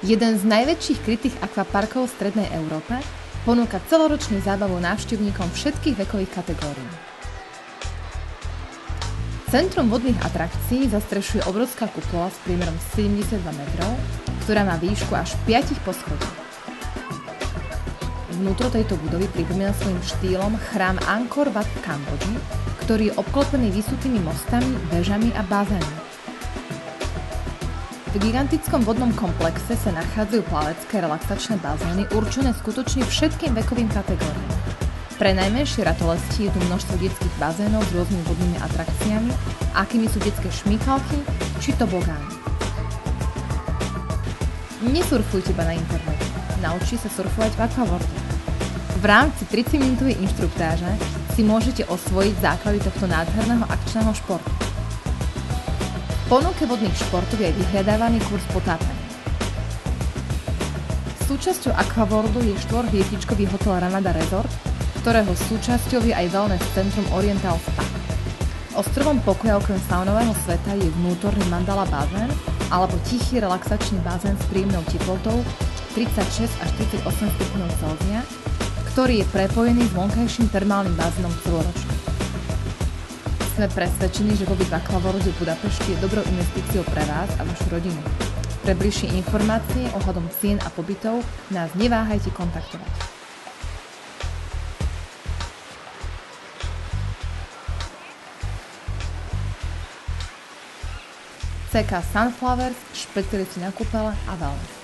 Jeden z najväčších krytých akvaparkov v strednej Európe ponúka celoročnú zábavu návštevníkom všetkých vekových kategórií. Centrum vodných atrakcií zastrešuje obrovská kupola s priemerom 72 metrov, ktorá má výšku až 5 poschodí. Vnútro tejto budovy pripomína svojím štýlom chrám Angkor Wat v Kambodži, ktorý je obklopený vysutými mostami, vežami a bazénmi. V gigantickom vodnom komplexe sa nachádzajú plavecké relaxačné bazény určené skutočne všetkým vekovým kategóriám. Pre najmenšie ratolesti je tu množstvo detských bazénov s rôznymi vodnými atrakciami, akými sú detské šmýkalky či tobogány. Nesurfujte iba na internete, naučte sa surfovať v akvavorte. V rámci 30-minútovej inštruktáže si môžete osvojiť základy tohto nádherného akčného športu. V ponuke vodných športov je vyhľadávaný kurz potápania. Súčasťou akvaworldu je 4-hviezdičkový hotel Ramada Resort, ktorého súčasťou je aj wellness centrum Oriental Spa. Ostrovom pokoja okrem saunového sveta je vnútorný mandala bazén alebo tichý relaxačný bazén s príjemnou teplotou 36 až 38 stupňov Celzia, ktorý je prepojený s vonkajším termálnym bazénom celoročne. Sme presvedčení, že pobyt v akvaworlde v Budapešti je dobrou investíciou pre vás a vašu rodinu. Pre bližšie informácie ohľadom cien a pobytov nás neváhajte kontaktovať. CK Sunflowers, špecialisti na kúpele a wellness.